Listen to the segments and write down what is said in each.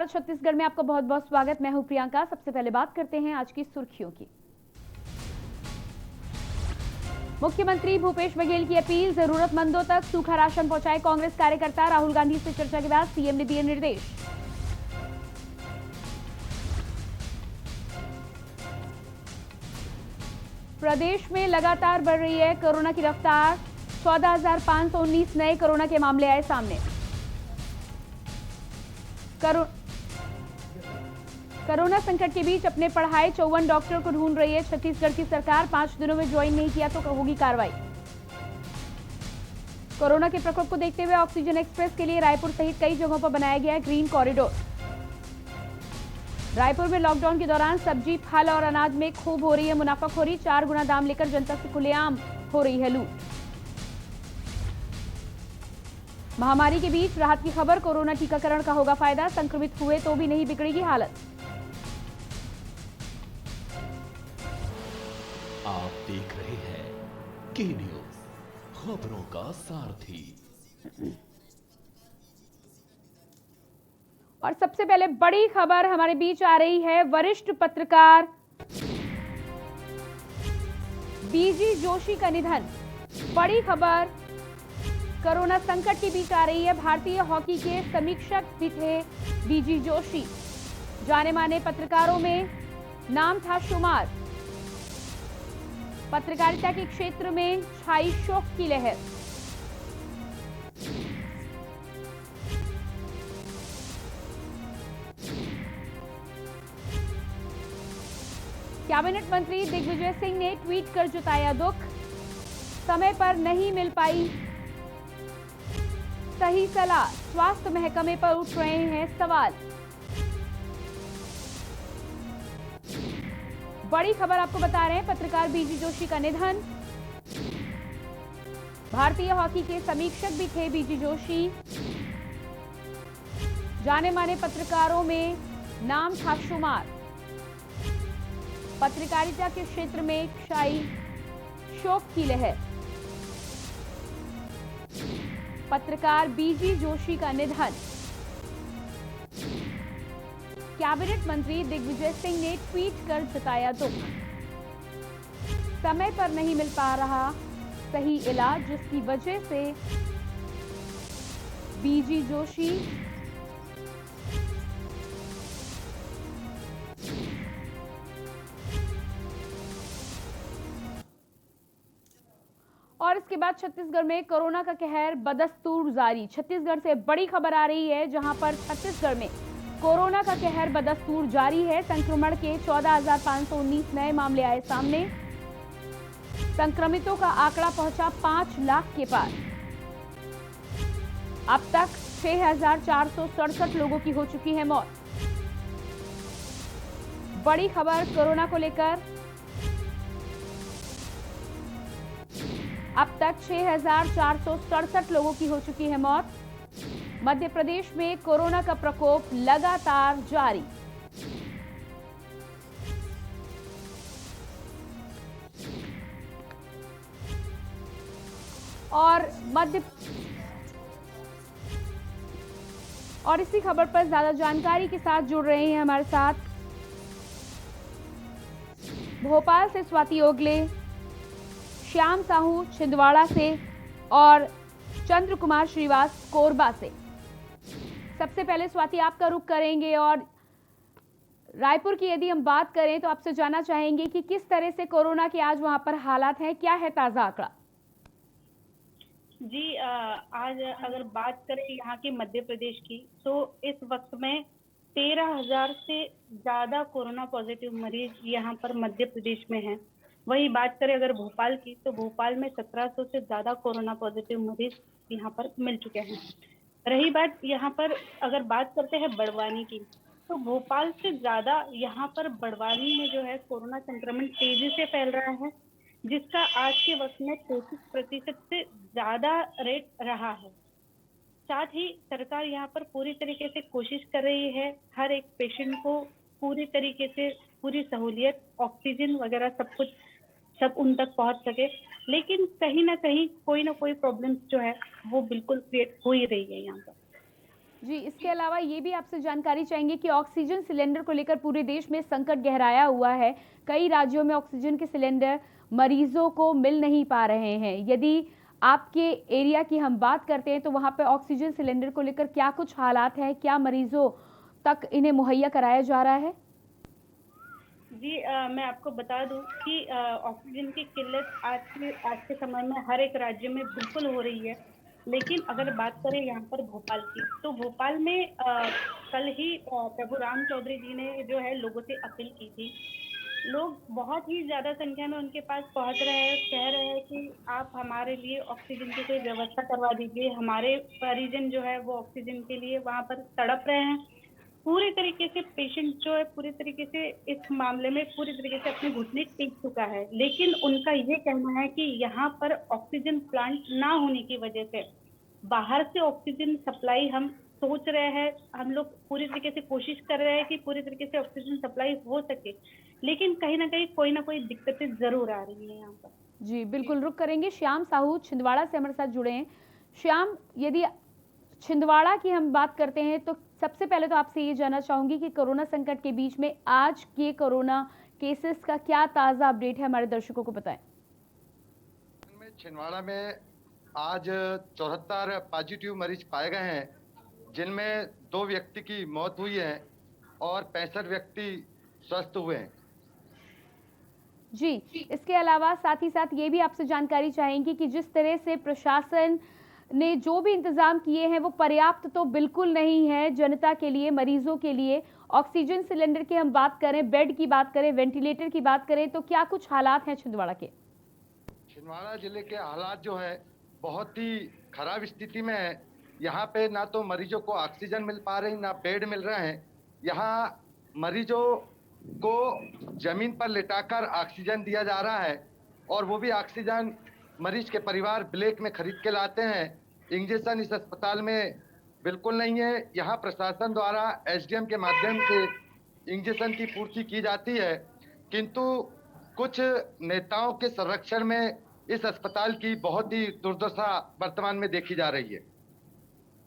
छत्तीसगढ़ में आपका बहुत बहुत स्वागत। मैं हूं प्रियंका। सबसे पहले बात करते हैं आज की सुर्खियों की। मुख्यमंत्री भूपेश बघेल की अपील, जरूरतमंदों तक सूखा राशन पहुंचाए कांग्रेस कार्यकर्ता। राहुल गांधी से चर्चा के बाद सीएम ने दिए निर्देश। प्रदेश में लगातार बढ़ रही है कोरोना की रफ्तार। 14,519 नए कोरोना के मामले आए सामने। कोरोना संकट के बीच अपने पढ़ाए 54 डॉक्टर को ढूंढ रही है छत्तीसगढ़ की सरकार। 5 दिनों में ज्वाइन नहीं किया तो होगी कार्रवाई। कोरोना के प्रकोप को देखते हुए ऑक्सीजन एक्सप्रेस के लिए रायपुर सहित कई जगहों पर बनाया गया है ग्रीन कॉरिडोर। रायपुर में लॉकडाउन के दौरान सब्जी, फल और अनाज में खूब हो रही है मुनाफाखोरी। 4 गुना दाम लेकर जनता से खुलेआम हो रही है लूट। महामारी के बीच राहत की खबर, कोरोना टीकाकरण का होगा फायदा। संक्रमित हुए तो भी नहीं बिगड़ेगी हालत। आप देख रहे हैं के न्यूज, खबरों का सारथी। और सबसे पहले बड़ी खबर हमारे बीच आ रही है। वरिष्ठ पत्रकार बीजी जोशी का निधन। बड़ी खबर कोरोना संकट के बीच आ रही है। भारतीय हॉकी के समीक्षक भी थे बीजी जोशी। जाने माने पत्रकारों में नाम था शुमार। पत्रकारिता के क्षेत्र में छाई शोक की लहर। कैबिनेट मंत्री दिग्विजय सिंह ने ट्वीट कर जताया दुख। समय पर नहीं मिल पाई सही सलाह। स्वास्थ्य महकमे पर उठ रहे हैं सवाल। बड़ी खबर आपको बता रहे हैं, पत्रकार बीजी जोशी का निधन। भारतीय हॉकी के समीक्षक भी थे बीजी जोशी। जाने माने पत्रकारों में नाम था शुमार। पत्रकारिता के क्षेत्र में छाई शोक की लहर। पत्रकार बीजी जोशी का निधन। कैबिनेट मंत्री दिग्विजय सिंह ने ट्वीट कर जताया दुख। समय पर नहीं मिल पा रहा सही इलाज, जिसकी वजह से बीजी जोशी और इसके बाद छत्तीसगढ़ में कोरोना का कहर बदस्तूर जारी। छत्तीसगढ़ से बड़ी खबर आ रही है, जहां पर छत्तीसगढ़ में कोरोना का कहर बदस्तूर जारी है। संक्रमण के 14,519 नए मामले आए सामने। संक्रमितों का आंकड़ा पहुंचा 5 लाख के पार। अब तक 6,467 लोगों की हो चुकी है मौत। बड़ी खबर कोरोना को लेकर, अब तक 6,467 लोगों की हो चुकी है मौत। मध्य प्रदेश में कोरोना का प्रकोप लगातार जारी। और इसी खबर पर ज्यादा जानकारी के साथ जुड़ रहे हैं हमारे साथ भोपाल से स्वाति ओगले, श्याम साहू छिंदवाड़ा से और चंद्र कुमार श्रीवास कोरबा से। सबसे पहले स्वाति आपका रुख करेंगे और रायपुर की यदि हम बात करें तो आपसे जानना चाहेंगे कि किस तरह से कोरोना के आज वहां पर हालात हैं, क्या है ताजा आंकड़ा? जी आज अगर बात करें यहाँ के मध्य प्रदेश की, तो इस वक्त में 13,000 से ज्यादा कोरोना पॉजिटिव मरीज यहाँ पर मध्य प्रदेश में हैं। वही बात करें अगर भोपाल की, तो भोपाल में 1700 से ज्यादा कोरोना पॉजिटिव मरीज यहाँ पर मिल चुके हैं। रही बात यहाँ पर अगर बात करते हैं बड़वानी की, तो भोपाल से ज्यादा यहाँ पर बड़वानी में जो है कोरोना संक्रमण तेजी से फैल रहा है, जिसका आज के वक्त में 33% से ज्यादा रेट रहा है। साथ ही सरकार यहाँ पर पूरी तरीके से कोशिश कर रही है हर एक पेशेंट को पूरी तरीके से पूरी सहूलियत, ऑक्सीजन वगैरह सब उन तक पहुंच सके। लेकिन कहीं ना कहीं कोई ना कोई प्रॉब्लम जो है वो बिल्कुल क्रिएट हो ही रही है यहाँ पर। जी, इसके अलावा ये भी आपसे जानकारी चाहेंगे कि ऑक्सीजन सिलेंडर को लेकर पूरे देश में संकट गहराया हुआ है। कई राज्यों में ऑक्सीजन के सिलेंडर मरीजों को मिल नहीं पा रहे हैं। यदि आपके एरिया की हम बात करते हैं तो वहाँ पे ऑक्सीजन सिलेंडर को लेकर क्या कुछ हालात हैं? क्या मरीजों तक इन्हें मुहैया कराया जा रहा है? जी मैं आपको बता दूं कि ऑक्सीजन की किल्लत आज के समय में हर एक राज्य में बिल्कुल हो रही है। लेकिन अगर बात करें यहाँ पर भोपाल की, तो भोपाल में कल ही प्रभु राम चौधरी जी ने जो है लोगों से अपील की थी। लोग बहुत ही ज्यादा संख्या में उनके पास पहुंच रहे हैं, कह रहे हैं कि आप हमारे लिए ऑक्सीजन की कोई व्यवस्था करवा दीजिए। हमारे परिजन जो है वो ऑक्सीजन के लिए वहां पर तड़प रहे हैं। पूरे तरीके से पेशेंट जो है पूरे तरीके से इस मामले में पूरी तरीके से अपने घुटने टेक चुका है। लेकिन उनका ये कहना है कि यहाँ पर ऑक्सीजन प्लांट ना होने की वजह से बाहर से ऑक्सीजन सप्लाई हम सोच रहे हैं, हम लोग पूरी तरीके से कोशिश कर रहे हैं कि पूरी तरीके से ऑक्सीजन सप्लाई हो सके। लेकिन कहीं ना कोई दिक्कतें जरूर आ रही हैं यहाँ पर। जी, बिल्कुल रुक करेंगे। श्याम साहू छिंदवाड़ा से हमारे साथ जुड़े हैं। श्याम, यदि छिंदवाड़ा की हम बात करते हैं तो सबसे पहले तो आपसे ये जानना चाहूंगी कि कोरोना संकट के बीच में आज के कोरोना केसेस का क्या ताज़ा अपडेट है, हमारे दर्शकों को बताएं। छिंदवाड़ा में आज 74 पॉजिटिव मरीज पाए गए हैं, जिनमें 2 व्यक्ति की मौत हुई है और 65 व्यक्ति स्वस्थ हुए हैं। जी, इसके अलावा साथ ही साथ ये भी आपसे जानकारी चाहेंगे कि जिस तरह से प्रशासन ने जो भी इंतजाम किए हैं वो पर्याप्त तो बिल्कुल नहीं है जनता के लिए, मरीजों के लिए। ऑक्सीजन सिलेंडर की हम बात करें, बेड की बात करें, वेंटिलेटर की बात करें, तो क्या कुछ हालात हैं छिंदवाड़ा के? छिंदवाड़ा जिले के हालात जो है बहुत ही खराब स्थिति में है। यहाँ पे ना तो मरीजों को ऑक्सीजन मिल पा रही, ना बेड मिल रहे हैं। यहाँ मरीजों को जमीन पर लिटाकर ऑक्सीजन दिया जा रहा है, और वो भी ऑक्सीजन मरीज के परिवार ब्लैक में खरीद के लाते हैं। इंजेक्शन इस अस्पताल में बिल्कुल नहीं है। यहाँ प्रशासन द्वारा एसडीएम के माध्यम से इंजेक्शन की पूर्ति की जाती है, किंतु कुछ नेताओं के संरक्षण में इस अस्पताल की बहुत ही दुर्दशा वर्तमान में देखी जा रही है।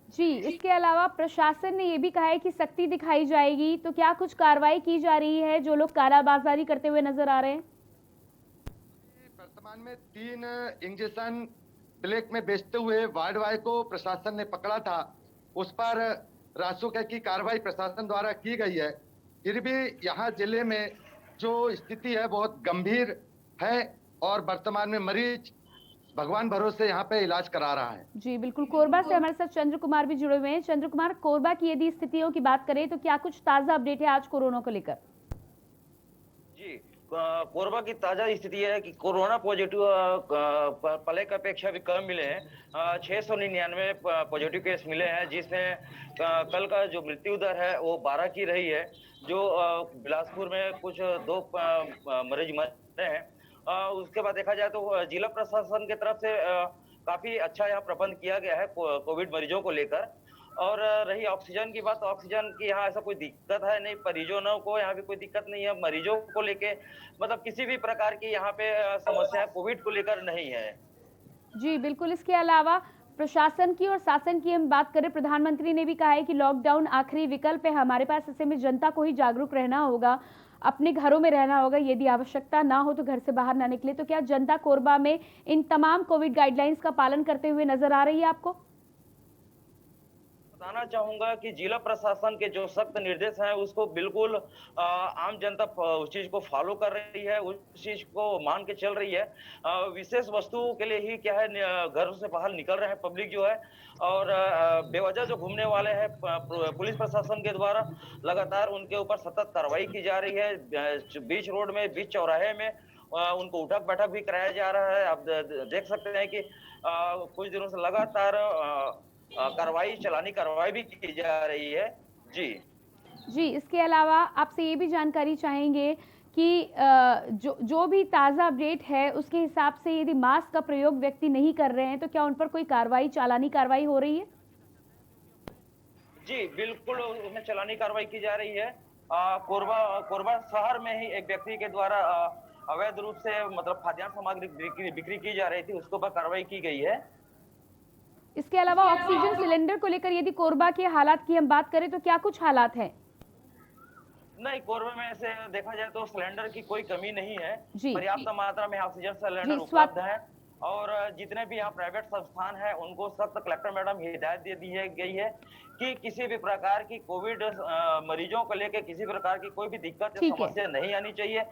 जी, इसके अलावा प्रशासन ने ये भी कहा है कि सख्ती दिखाई जाएगी, तो क्या कुछ कार्रवाई की जा रही है जो लोग कालाबाजारी करते हुए नजर आ रहे हैं? वर्तमान में 3 इंजेक्शन ब्लैक में बेचते हुए वार्ड बॉय को प्रशासन ने पकड़ा था। उस पर रासुका की कार्रवाई प्रशासन द्वारा की गई है। फिर भी यहाँ जिले में जो स्थिति है बहुत गंभीर है, और वर्तमान में मरीज भगवान भरोसे यहाँ पे इलाज करा रहा है। जी बिल्कुल। कोरबा से हमारे साथ चंद्र कुमार भी जुड़े हुए हैं। चंद्र कुमार, कोरबा की यदि स्थितियों की बात करें तो क्या कुछ ताजा अपडेट है आज कोरोना को लेकर? जी, कोरबा की ताजा स्थिति है कि कोरोना पॉजिटिव पहले की अपेक्षा भी कम मिले हैं। 699 पॉजिटिव केस मिले हैं, जिसमें कल का जो मृत्यु दर है वो 12 की रही है। जो बिलासपुर में कुछ 2 मरीज मरे हैं। उसके बाद देखा जाए तो जिला प्रशासन की तरफ से काफी अच्छा यहाँ प्रबंध किया गया है कोविड मरीजों को लेकर। और रही ऑक्सीजन की बात, तो ऑक्सीजन की यहाँ ऐसा कोई दिक्कत है नहीं, परिजनों को यहाँ भी कोई दिक्कत नहीं है। मरीजों को लेके मतलब किसी भी प्रकार की यहाँ पे समस्या कोविड को लेकर नहीं है। जी बिल्कुल। इसके अलावा प्रशासन की और शासन की हम बात करें, प्रधानमंत्री ने भी कहा है कि लॉकडाउन आखिरी विकल्प है हमारे पास। ऐसे में जनता को ही जागरूक रहना होगा, अपने घरों में रहना होगा, यदि आवश्यकता ना हो तो घर से बाहर ना निकले। तो क्या जनता कोरबा में इन तमाम कोविड गाइडलाइंस का पालन करते हुए नजर आ रही है आपको? बताना चाहूंगा कि जिला प्रशासन के जो सख्त निर्देश हैं उसको बिल्कुल आम जनता उस चीज को फॉलो कर रही है, उस चीज को मान के चल रही है। विशेष वस्तुओं के लिए ही क्या है घरों से बाहर निकल रहे हैं पब्लिक जो है, और बेवजह जो घूमने वाले हैं पुलिस प्रशासन के द्वारा लगातार उनके ऊपर सतत कार्रवाई की जा रही है। बीच रोड में, बीच चौराहे में उनको उठक बैठक भी कराया जा रहा है। आप देख सकते हैं कि कुछ दिनों से लगातार कार्रवाई भी की जा रही है। जी, इसके अलावा आपसे ये भी जानकारी चाहेंगे कि जो भी ताज़ा अपडेट है उसके हिसाब से यदि मास्क का प्रयोग व्यक्ति नहीं कर रहे हैं तो क्या उन पर कोई कार्रवाई, चालानी कार्रवाई हो रही है? जी बिल्कुल, उसमें चालानी कार्रवाई की जा रही है। कोरबा शहर में ही एक व्यक्ति के द्वारा अवैध रूप से मतलब खाद्यान्न सामग्री बिक्री की जा रही थी, उसके ऊपर कार्रवाई की गई है। इसके अलावा ऑक्सीजन सिलेंडर को लेकर यदि कोरबा के हालात की हम बात करें तो क्या कुछ हालात हैं? नहीं, कोरबा में ऐसे देखा जाए तो सिलेंडर की कोई कमी नहीं है। जी। पर्याप्त मात्रा में ऑक्सीजन सिलेंडर जी, उपलब्ध है और जितने भी यहाँ प्राइवेट संस्थान है उनको सख्त कलेक्टर मैडम हिदायत दे दी है गई है कि किसी भी प्रकार की कोविड मरीजों को लेकर किसी प्रकार की कोई भी दिक्कत या ठीक है। समस्या नहीं आनी चाहिए।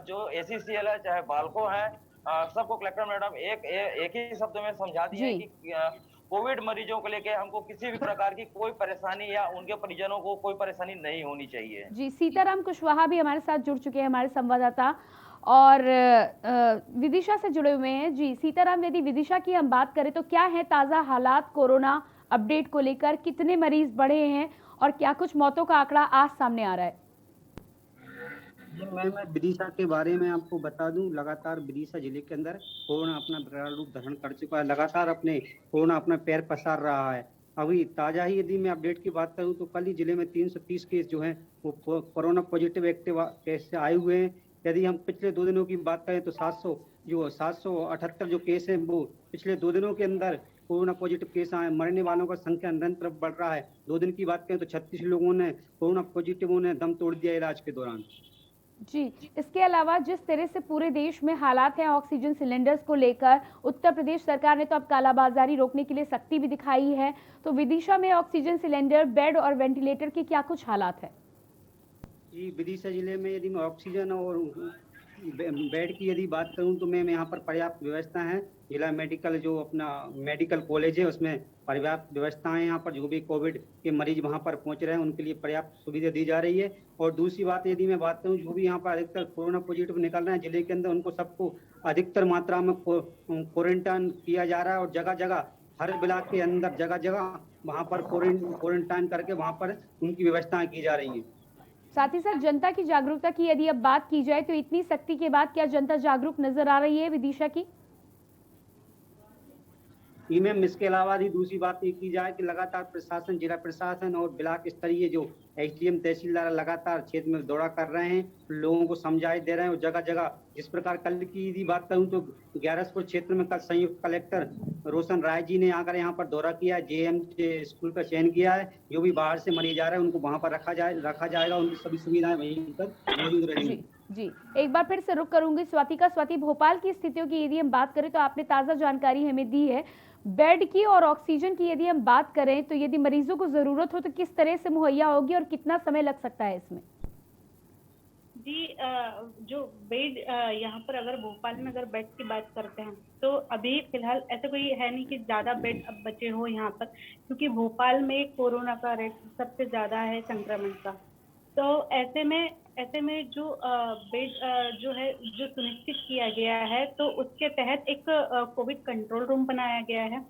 जो एसीसीएल है चाहे बाल्को है, सबको कलेक्टर मैडम एक ही शब्द में समझा दी है जी। कि कोविड मरीजों को लेके हमको किसी भी प्रकार की कोई परेशानी या उनके परिजनों को कोई परेशानी नहीं होनी चाहिए। जी, सीताराम कुशवाहा भी हमारे साथ जुड़ चुके हैं, हमारे संवाददाता और विदिशा से जुड़े हुए हैं। जी सीताराम, यदि विदिशा की हम बात करें तो क्या है ताज़ा हालात कोरोना अपडेट को लेकर? कितने मरीज बढ़े हैं और क्या कुछ मौतों का आंकड़ा आज सामने आ रहा है? मैं विदिशा के बारे में आपको बता दूं, लगातार विदिशा जिले के अंदर कोरोना अपना विकराल रूप धारण कर चुका है। लगातार कोरोना अपना पैर पसार रहा है। अभी ताजा ही यदि मैं अपडेट की बात करूं तो कल ही जिले में 330 केस जो हैं वो कोरोना पॉजिटिव एक्टिव केस से आए हुए हैं। यदि हम पिछले 2 दिनों की बात करें तो 778 जो केस हैं वो पिछले 2 दिनों के अंदर कोरोना पॉजिटिव केस आए। मरने वालों का संख्या निरंतर बढ़ रहा है। 2 दिन की बात करें तो 36 लोगों ने कोरोना पॉजिटिव ने दम तोड़ दिया इलाज के दौरान। जी, इसके अलावा जिस तरह से पूरे देश में हालात हैं ऑक्सीजन सिलेंडर्स को लेकर, उत्तर प्रदेश सरकार ने तो अब कालाबाजारी रोकने के लिए सख्ती भी दिखाई है, तो विदिशा में ऑक्सीजन सिलेंडर, बेड और वेंटिलेटर के क्या कुछ हालात है? जी, विदिशा जिले में यदि मैं ऑक्सीजन और बेड की यदि बात करूं तो मैं यहाँ पर पर्याप्त व्यवस्था है। जिला मेडिकल जो अपना मेडिकल कॉलेज है उसमें पर्याप्त व्यवस्थाएं, यहाँ पर जो भी कोविड के मरीज वहाँ पर पहुँच रहे हैं उनके लिए पर्याप्त सुविधा दी जा रही है। और दूसरी बात यदि मैं बात करूँ, जो भी यहाँ पर अधिकतर कोरोना पॉजिटिव निकल रहे हैं जिले के अंदर, उनको सबको अधिकतर मात्रा में क्वारंटाइन किया जा रहा है और जगह जगह हर ब्लॉक के अंदर जगह जगह वहाँ पर क्वारंटाइन करके वहाँ पर उनकी व्यवस्थाएं की जा रही हैं। साथ ही साथ जनता की जागरूकता की यदि अब बात की जाए तो इतनी सख्ती के बाद क्या जनता जागरूक नजर आ रही है विदिशा की? मैम, इसके अलावा भी दूसरी बात ये की जाए कि लगातार प्रशासन, जिला प्रशासन और ब्लॉक स्तरीय जो एसडीएम तहसीलदार लगातार क्षेत्र में दौरा कर रहे हैं, लोगों को समझाई दे रहे हैं और जगह जगह जिस प्रकार कल की यदि बात करूं तो ग्यारसपुर क्षेत्र में कल संयुक्त कलेक्टर रोशन राय जी ने आकर यहाँ पर दौरा किया है। जेएम स्कूल का चयन किया है। जो भी बाहर से मरीज आ रहे हैं उनको वहाँ पर रखा जाएगा। उनकी सभी सुविधाएं वहीं पर मौजूद रहेंगी। जी, एक बार फिर से रुक करूंगी स्वाति, भोपाल की स्थितियों की यदि हम बात करें तो आपने ताज़ा जानकारी हमें दी है। बेड की और ऑक्सीजन की यदि हम बात करें तो यदि मरीजों को जरूरत हो तो किस तरह से मुहैया होगी और कितना समय लग सकता है इसमें? जी, जो बेड यहाँ पर अगर भोपाल में अगर बेड की बात करते हैं तो अभी फिलहाल ऐसा कोई है नहीं कि ज़्यादा बेड अब बचे हो यहाँ पर, क्योंकि भोपाल में कोरोना का रेट सबसे ज़्यादा है संक्रमण का। तो ऐसे में जो बेड जो है जो सुनिश्चित किया गया है तो उसके तहत एक कोविड कंट्रोल रूम बनाया गया है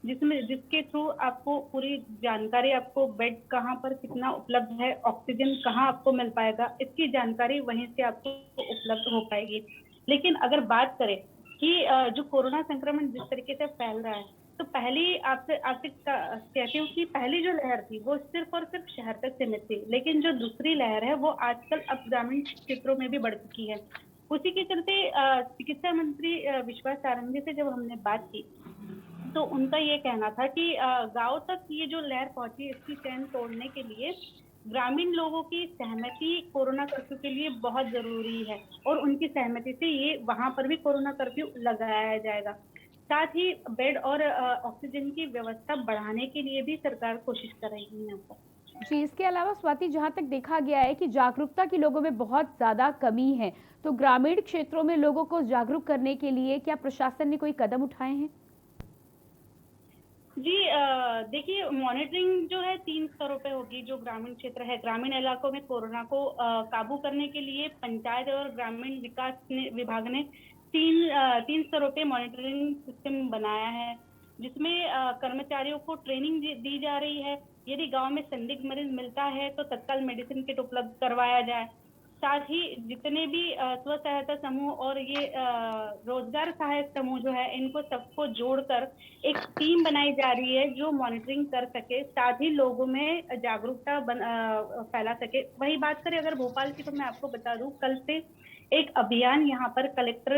जिसके थ्रू आपको पूरी जानकारी, आपको बेड कहाँ पर कितना उपलब्ध है, ऑक्सीजन कहाँ आपको मिल पाएगा, इसकी जानकारी वहीं से आपको उपलब्ध हो पाएगी। लेकिन अगर बात करें कि जो कोरोना संक्रमण जिस तरीके से फैल रहा है, तो पहली आपसे कहती हूँ कि पहली जो लहर थी वो सिर्फ और सिर्फ शहर तक सीमित थी, लेकिन जो दूसरी लहर है वो आजकल अब ग्रामीण क्षेत्रों में भी बढ़ चुकी है। उसी के चलते चिकित्सा मंत्री विश्वास सारंगी से जब हमने बात की तो उनका ये कहना था कि गांव तक ये जो लहर पहुंची, इसकी चैन तोड़ने के लिए ग्रामीण लोगों की सहमति कोरोना कर्फ्यू के लिए बहुत जरूरी है और उनकी सहमति से ये वहां पर भी कोरोना कर्फ्यू लगाया जाएगा। साथ ही बेड और ऑक्सीजन की व्यवस्था बढ़ाने के लिए भी सरकार कोशिश कर रही है यहाँ पर। जी, इसके अलावा स्वाति, जहाँ तक देखा गया है कि जागरूकता की लोगों में बहुत ज्यादा कमी है, तो ग्रामीण क्षेत्रों में लोगों को जागरूक करने के लिए क्या प्रशासन ने कोई कदम उठाए हैं? जी, देखिए, मॉनिटरिंग जो है 3 स्तरों पे होगी। जो ग्रामीण क्षेत्र है, ग्रामीण इलाकों में कोरोना को काबू करने के लिए पंचायत और ग्रामीण विकास विभाग ने 3 स्तरों पे मॉनिटरिंग सिस्टम बनाया है, जिसमें कर्मचारियों को ट्रेनिंग दी जा रही है। यदि गांव में संदिग्ध मरीज मिलता है तो तत्काल मेडिसिन किट उपलब्ध करवाया जाए। साथ ही जितने भी स्व सहायता समूह और ये रोजगार सहायक समूह जो है, इनको सबको जोड़कर एक टीम बनाई जा रही है जो मॉनिटरिंग कर सके, साथ ही लोगों में जागरूकता फैला सके। वही बात करें अगर भोपाल की, तो मैं आपको बता दूं, कल से एक अभियान यहाँ पर कलेक्टर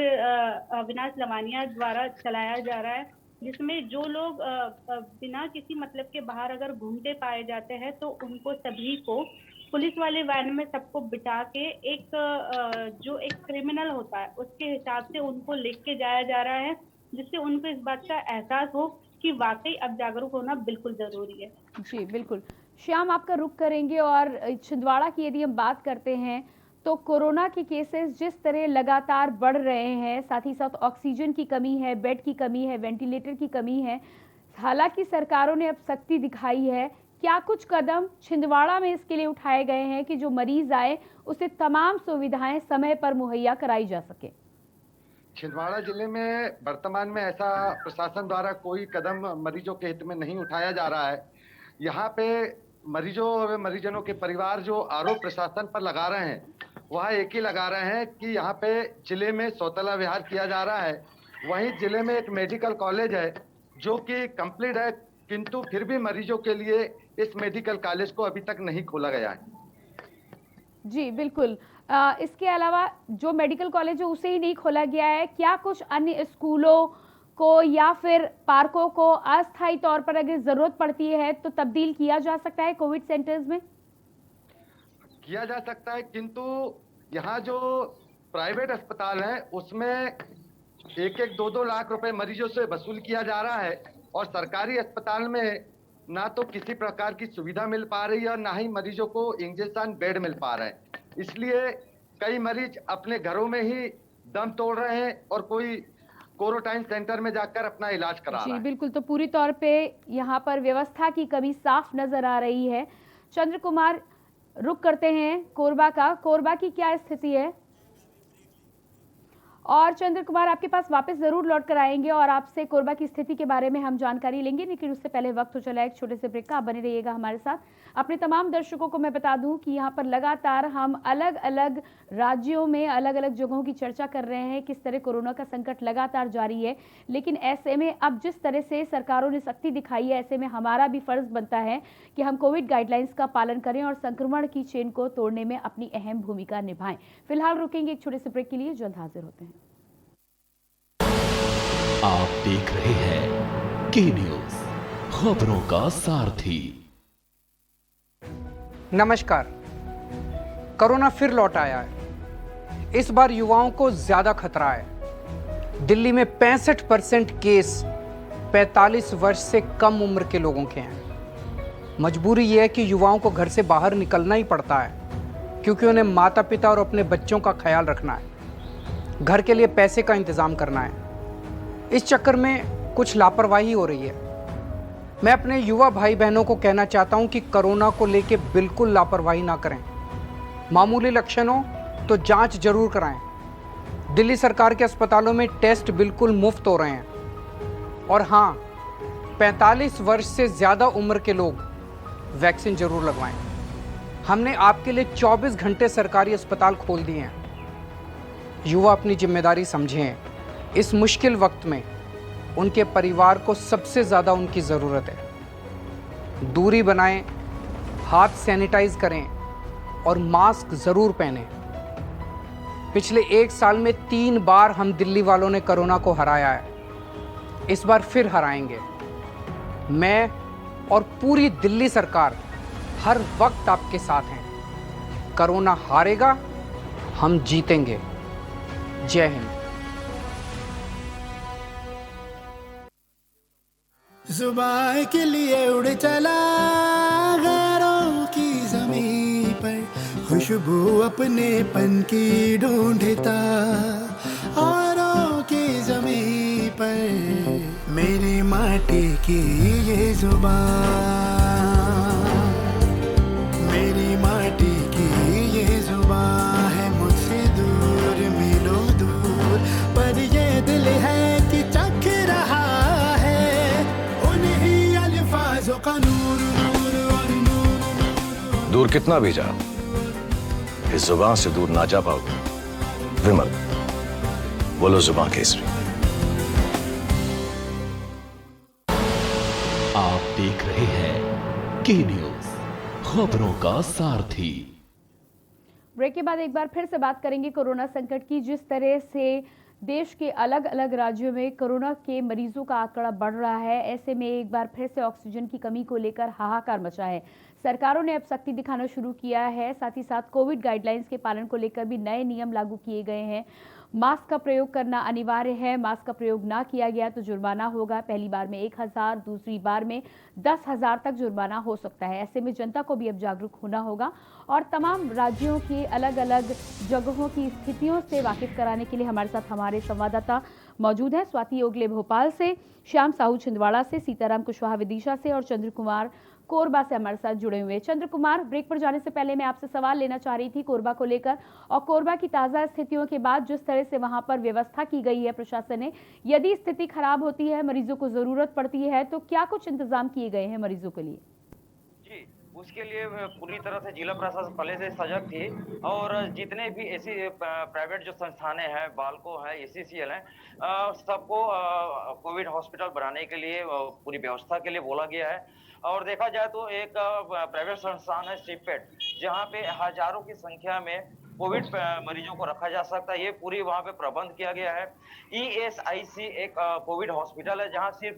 अविनाश लवानिया द्वारा चलाया जा रहा है, जिसमें जो लोग बिना किसी मतलब के बाहर अगर घूमते पाए जाते हैं तो उनको सभी को पुलिस वाले वैन में सबको बिठा के एक जो एक क्रिमिनल होता है उसके हिसाब से उनको लेके जाया जा रहा है, जिससे उनको इस बात का एहसास हो कि वाकई अब जागरूक होना बिल्कुल जरूरी है। जी बिल्कुल। श्याम, आपका रुख करेंगे और छिंदवाड़ा की यदि हम बात करते हैं तो कोरोना के केसेस जिस तरह लगातार बढ़ रहे हैं, साथ ही साथ ऑक्सीजन की कमी है, बेड की कमी है, वेंटिलेटर की कमी है। हालांकि सरकारों ने अब सख्ती दिखाई है, क्या कुछ कदम छिंदवाड़ा में इसके लिए उठाए गए हैं कि जो मरीज आए उसे तमाम सुविधाएं समय पर मुहैया कराई जा सके? छिंदवाड़ा जिले में वर्तमान में ऐसा प्रशासन द्वारा कोई कदम मरीजों के हित में नहीं उठाया जा रहा है। यहाँ पे मरीजों और मरीजनों के परिवार जो आरोप प्रशासन पर लगा रहे हैं वह एक ही लगा रहे हैं कि यहाँ पे जिले में सौतेला विहार किया जा रहा है। वहीं जिले में एक मेडिकल कॉलेज है जो कि कंप्लीट है, किंतु फिर भी मरीजों के लिए इस मेडिकल कॉलेज को अभी तक नहीं खोला गया है। जी बिल्कुल। इसके अलावा जो मेडिकल कॉलेज है उसे ही नहीं खोला गया है, क्या कुछ अन्य स्कूलों को या फिर पार्कों को अस्थायी तौर पर अगर जरूरत पड़ती है तो तब्दील किया जा सकता है कोविड सेंटर्स में? किया जा सकता है, किंतु यहाँ जो प्राइवेट अस्पताल हैं उसमें 1-2 लाख रुपए मरीजों से वसूल किया जा रहा है और सरकारी अस्पताल में ना तो किसी प्रकार की सुविधा मिल पा रही है और ना ही मरीजों को इंजेक्शन बेड मिल पा रहे हैं। इसलिए कई मरीज अपने घरों में ही दम तोड़ रहे हैं और कोई क्वारंटाइन सेंटर में जाकर अपना इलाज करा रहा जी है। बिल्कुल। तो पूरी तौर पे यहाँ पर व्यवस्था की कमी साफ नजर आ रही है। चंद्र कुमार, रुक करते हैं कोरबा का। कोरबा की क्या स्थिति है? और चंद्र कुमार, आपके पास वापस जरूर लौट कर आएंगे और आपसे कोरबा की स्थिति के बारे में हम जानकारी लेंगे, लेकिन उससे पहले वक्त हो चला एक छोटे से ब्रेक का। आप बने रहिएगा हमारे साथ। अपने तमाम दर्शकों को मैं बता दूं कि यहाँ पर लगातार हम अलग अलग राज्यों में अलग अलग जगहों की चर्चा कर रहे हैं, किस तरह कोरोना का संकट लगातार जारी है। लेकिन ऐसे में अब जिस तरह से सरकारों ने सख्ती दिखाई है, ऐसे में हमारा भी फर्ज बनता है कि हम कोविड गाइडलाइंस का पालन करें और संक्रमण की चेन को तोड़ने में अपनी अहम भूमिका निभाएं। फिलहाल रुकेंगे एक छोटे से ब्रेक के लिए, जल्द हाजिर होते हैं। आप देख रहे हैं के न्यूज, खबरों का सारथी। नमस्कार। कोरोना फिर लौट आया है। इस बार युवाओं को ज्यादा खतरा है। दिल्ली में 65% केस 45 वर्ष से कम उम्र के लोगों के हैं। मजबूरी यह है कि युवाओं को घर से बाहर निकलना ही पड़ता है, क्योंकि उन्हें माता पिता और अपने बच्चों का ख्याल रखना है, घर के लिए पैसे का इंतजाम करना है। इस चक्कर में कुछ लापरवाही हो रही है। मैं अपने युवा भाई बहनों को कहना चाहता हूं कि कोरोना को लेकर बिल्कुल लापरवाही ना करें। मामूली लक्षण हो तो जांच जरूर कराएं। दिल्ली सरकार के अस्पतालों में टेस्ट बिल्कुल मुफ्त हो रहे हैं। और हाँ, 45 वर्ष से ज़्यादा उम्र के लोग वैक्सीन जरूर लगवाएं। हमने आपके लिए 24 घंटे सरकारी अस्पताल खोल दिए हैं। युवा अपनी जिम्मेदारी समझें। इस मुश्किल वक्त में उनके परिवार को सबसे ज़्यादा उनकी ज़रूरत है। दूरी बनाएं, हाथ सैनिटाइज करें और मास्क ज़रूर पहनें। पिछले 1 साल में 3 बार हम दिल्ली वालों ने कोरोना को हराया है। इस बार फिर हराएंगे। मैं और पूरी दिल्ली सरकार हर वक्त आपके साथ हैं। कोरोना हारेगा, हम जीतेंगे। जय हिंद। जुबान के लिए उड़ चला गैरों की ज़मीं पर, खुशबू अपने पन की ढूंढता औरों की ज़मीं पर। मेरी माटी की ये जुबान, मेरी माटी की ये जुबान है मुझसे दूर मीलों दूर, पर ये दिल है कि चख रहा का नूर, नूर और नूर। दूर कितना भी जा, इस जुबान से दूर ना जा पाओगे। विमल, बोलो जुबान केसरी। आप देख रहे हैं के न्यूज, खबरों का सारथी। ब्रेक के बाद एक बार फिर से बात करेंगे कोरोना संकट की। जिस तरह से देश के अलग अलग राज्यों में कोरोना के मरीजों का आंकड़ा बढ़ रहा है। ऐसे में एक बार फिर से ऑक्सीजन की कमी को लेकर हाहाकार मचा है। सरकारों ने अब सख्ती दिखाना शुरू किया है। साथ ही साथ कोविड गाइडलाइंस के पालन को लेकर भी नए नियम लागू किए गए हैं। मास्क का प्रयोग करना अनिवार्य है। मास्क का प्रयोग ना किया गया तो जुर्माना होगा। पहली बार में 1000, दूसरी बार में 10,000 तक जुर्माना हो सकता है। ऐसे में जनता को भी अब जागरूक होना होगा और तमाम राज्यों के अलग अलग जगहों की स्थितियों से वाकिफ कराने के लिए हमारे साथ हमारे संवाददाता मौजूद हैं। स्वाति ओगले भोपाल से, श्याम साहू छिंदवाड़ा से, सीताराम कुशवाहा विदिशा से और चंद्र कुमार कोरबा से हमारे साथ जुड़े हुए हैं। चंद्र कुमार, ब्रेक पर जाने से पहले मैं आपसे सवाल लेना चाह रही थी कोरबा को लेकर और कोरबा की ताज़ा स्थितियों के बाद जिस तरह से वहां पर व्यवस्था की गई है प्रशासन ने, यदि स्थिति खराब होती है, मरीजों को जरूरत पड़ती है, तो क्या कुछ इंतजाम किए गए हैं मरीजों के लिए? जी, उसके लिए पूरी तरह से जिला प्रशासन पहले से सजग थी और जितने भी ऐसी प्राइवेट जो संस्थानें हैं, बाल्को है, एसीसीएल है, सबको कोविड हॉस्पिटल बनाने के लिए पूरी व्यवस्था के लिए बोला गया है। और देखा जाए तो एक प्राइवेट संस्थान है सिपेट, जहां पे हजारों की संख्या में कोविड मरीजों को रखा जा सकता है। ये पूरी वहां पे प्रबंध किया गया है। ESIC एक कोविड हॉस्पिटल है जहां सिर्फ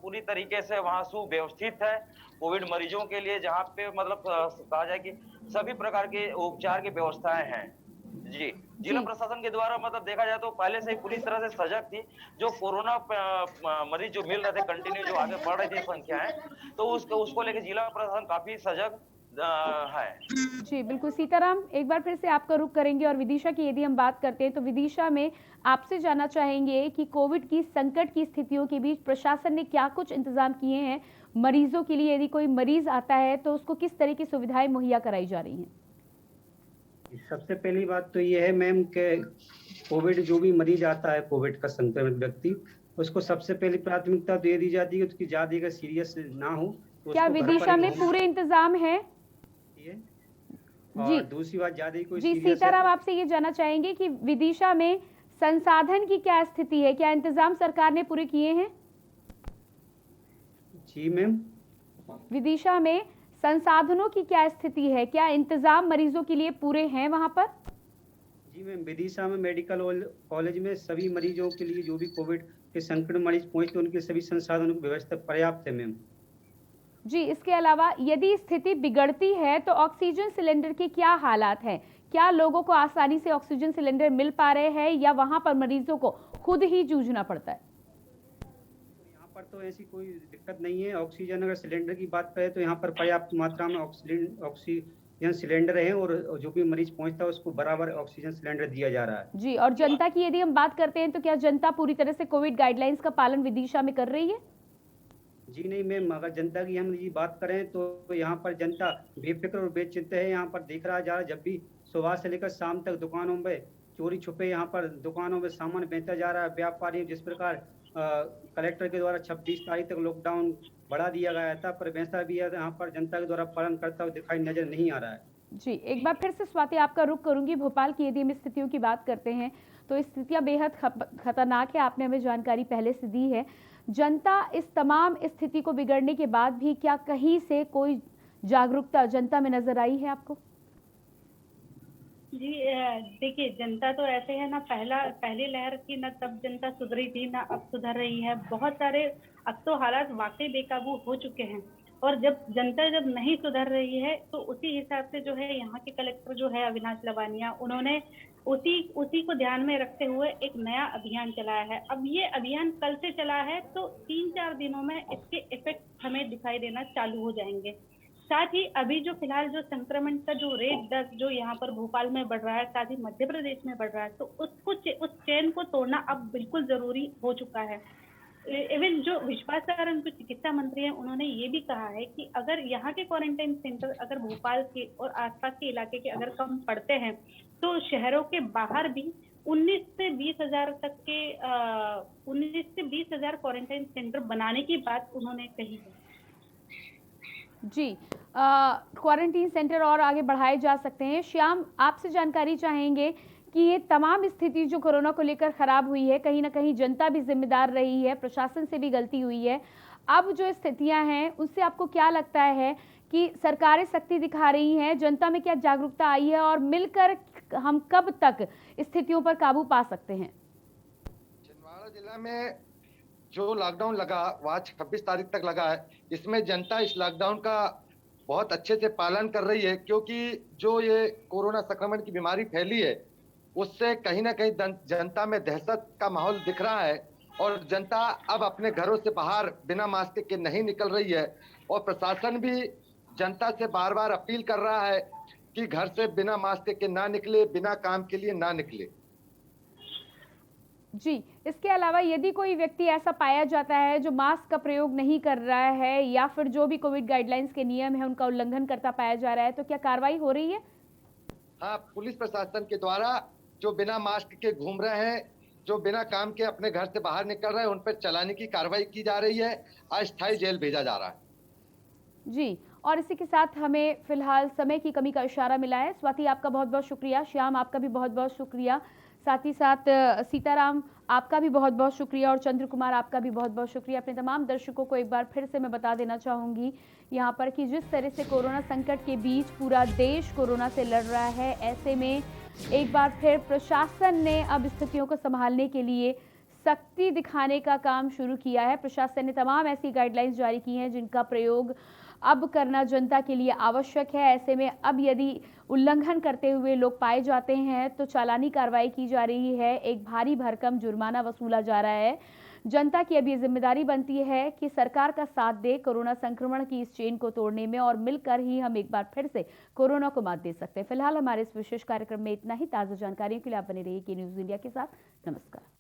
पूरी तरीके से वहां सुव्यवस्थित है कोविड मरीजों के लिए, जहां पे मतलब कहा जाए कि सभी प्रकार के उपचार की व्यवस्थाएं हैं। जी, जिला प्रशासन के द्वारा मतलब देखा जाए तो पहले से ही पूरी तरह से सजग थी। जो कोरोना मरीज जो मिल रहे थे कंटिन्यू, जो आगे बढ़ रही थी संख्याएं, तो उसको लेकर जिला प्रशासन काफी सजग है। जी बिल्कुल। सीताराम, एक बार फिर से आपका रुख करेंगे और विदिशा की यदि हम बात करते हैं तो विदिशा में आपसे जानना चाहेंगे कि कोविड की संकट की स्थितियों के बीच प्रशासन ने क्या कुछ इंतजाम किए हैं मरीजों के लिए? यदि कोई मरीज आता है तो उसको किस तरह की सुविधाएं मुहैया कराई जा रही हैं? सबसे पहली बात तो ये है मैम कि कोविड जो भी मरीज आता है, कोविड का संक्रमित व्यक्ति, उसको सबसे पहली प्राथमिकता तो ये दी जाती है कि उसकी ज्यादा अगर सीरियस ना हो तो क्या विदिशा में पूरे इंतजाम है? जी, दूसरी बात ज्यादा कोई जी सीताराम, आपसे ये जानना चाहेंगे कि विदिशा में संसाधन की क्या स्थिति है? क्या इंतजाम सरकार ने पूरे किए हैं? जी मैम, विदिशा में संसाधनों की क्या स्थिति है? क्या इंतजाम मरीजों के लिए पूरे हैं वहां पर? जी मैम, विदिशा में मेडिकल कॉलेज में सभी मरीजों के लिए जो भी कोविड के संक्रमित मरीज पहुंचते उनके सभी संसाधनों की व्यवस्था पर्याप्त है मैम। जी, इसके अलावा यदि स्थिति बिगड़ती है तो ऑक्सीजन सिलेंडर के क्या हालात हैं? क्या लोगों को आसानी से ऑक्सीजन सिलेंडर मिल पा रहे हैं या वहां पर मरीजों को खुद ही जूझना पड़ता है? यहाँ पर तो ऐसी कोई दिक्कत नहीं है। ऑक्सीजन अगर सिलेंडर की बात करें तो यहाँ पर पर्याप्त मात्रा में ऑक्सीजन सिलेंडर है और जो भी मरीज पहुंचता है उसको बराबर ऑक्सीजन सिलेंडर दिया जा रहा है। जी, और जनता की यदि हम बात करते हैं तो क्या जनता पूरी तरह से कोविड गाइडलाइंस का पालन विदिशा में कर रही है? जी नहीं मैम, अगर जनता की हम ये बात करें तो यहाँ पर जनता बेफिक्र और बेचिंता है। यहाँ पर देख रहा जा रहा है जब भी सुबह से लेकर शाम तक दुकानों में चोरी छुपे यहाँ पर दुकानों में सामान बेचा जा रहा है। व्यापारी जिस प्रकार कलेक्टर के द्वारा 26 तारीख तक लॉकडाउन बढ़ा दिया गया था, पर वैसा भी यहाँ पर जनता के द्वारा पालन करता हुआ दिखाई नजर नहीं आ रहा है। जी, एक बार फिर से स्वाति आपका रुख करूंगी। भोपाल की यदि हम स्थितियों की बात करते हैं तो स्थितियां बेहद खतरनाक है। आपने हमें जानकारी पहले से दी है। जनता इस तमाम स्थिति को बिगड़ने के बाद भी क्या कहीं से कोई जागरूकता जनता में नजर आई है आपको? जी देखिए, जनता तो ऐसे है ना, पहली लहर की ना तब जनता सुधरी थी ना अब सुधर रही है। बहुत सारे अब तो हालात वाकई बेकाबू हो चुके हैं और जब जनता नहीं सुधर रही है तो उसी हिसाब से जो है यहाँ के कलेक्टर जो है अविनाश लवानिया, उन्होंने उसी को ध्यान में रखते हुए एक नया अभियान चलाया है। अब ये अभियान कल से चला है तो 3-4 दिनों में इसके इफेक्ट हमें दिखाई देना चालू हो जाएंगे। साथ ही अभी जो फिलहाल जो संक्रमण का जो रेट 10 जो यहाँ पर भोपाल में बढ़ रहा है, साथ ही मध्य प्रदेश में बढ़ रहा है, तो उस चेन को तोड़ना अब बिल्कुल जरूरी हो चुका है। इवन जो विश्वासारायण जो चिकित्सा मंत्री हैं, उन्होंने ये भी कहा है कि अगर यहाँ के क्वारंटाइन सेंटर अगर भोपाल के और आसपास के इलाके के अगर कम पड़ते हैं तो शहरों के बाहर भी 19 से 20 हजार क्वारंटाइन सेंटर बनाने की बात उन्होंने कही है। जी, क्वारंटीन सेंटर और आगे बढ़ाए जा सकते हैं। श्याम, आपसे जानकारी चाहेंगे कि ये तमाम स्थिति जो कोरोना को लेकर खराब हुई है, कहीं ना कहीं जनता भी जिम्मेदार रही है, प्रशासन से भी गलती हुई है। अब जो स्थितियां हैं उससे आपको क्या लगता है कि सरकारें सख्ती दिखा रही हैं, जनता में क्या जागरूकता आई है और मिलकर हम कब तक स्थितियों पर काबू पा सकते हैं? छिंदवाड़ा जिला में जो लॉकडाउन लगा वह 26 तारीख तक लगा है। इसमें जनता इस लॉकडाउन का बहुत अच्छे से पालन कर रही है, क्योंकि जो ये कोरोना संक्रमण की बीमारी फैली है उससे कहीं ना कहीं जनता में दहशत का माहौल दिख रहा है और जनता अब अपने घरों से बाहर बिना मास्क के नहीं निकल रही है। और प्रशासन भी जनता से बार बार अपील कर रहा है कि घर से बिना मास्क के ना निकले, बिना काम के लिए ना निकले। जी, इसके अलावा यदि कोई व्यक्ति ऐसा पाया जाता है जो मास्क का प्रयोग नहीं कर रहा है या फिर जो भी कोविड गाइडलाइंस के नियम है उनका उल्लंघन करता पाया जा रहा है, तो क्या कार्रवाई हो रही है? हाँ, पुलिस प्रशासन के द्वारा जो बिना मास्क के घूम रहे हैं, जो बिना काम के अपने घर से बाहर निकल रहे हैं, उन पर चालानी की कार्रवाई की जा रही है, अस्थायी जेल भेजा जा रहा है। जी, और इसी के साथ हमें फिलहाल समय की कमी का इशारा मिला है। स्वाति, आपका बहुत बहुत शुक्रिया। श्याम, आपका भी बहुत बहुत शुक्रिया। साथ ही साथ सीताराम, आपका भी बहुत बहुत शुक्रिया और चंद्र कुमार, आपका भी बहुत बहुत शुक्रिया। अपने तमाम दर्शकों को एक बार फिर से मैं बता देना चाहूँगी यहाँ पर कि जिस तरह से कोरोना संकट के बीच पूरा देश कोरोना से लड़ रहा है, ऐसे में एक बार फिर प्रशासन ने अब स्थितियों को संभालने के लिए सख्ती दिखाने का काम शुरू किया है। प्रशासन ने तमाम ऐसी गाइडलाइंस जारी की हैं जिनका प्रयोग अब करना जनता के लिए आवश्यक है। ऐसे में अब यदि उल्लंघन करते हुए लोग पाए जाते हैं तो चालानी कार्रवाई की जा रही है, एक भारी भरकम जुर्माना वसूला जा रहा है। जनता की अब ये जिम्मेदारी बनती है कि सरकार का साथ दे कोरोना संक्रमण की इस चेन को तोड़ने में, और मिलकर ही हम एक बार फिर से कोरोना को मात दे सकते हैं। फिलहाल हमारे इस विशेष कार्यक्रम में इतना ही। ताज़ा जानकारियों के लिए आप बने रहिए के न्यूज़ इंडिया के साथ। नमस्कार।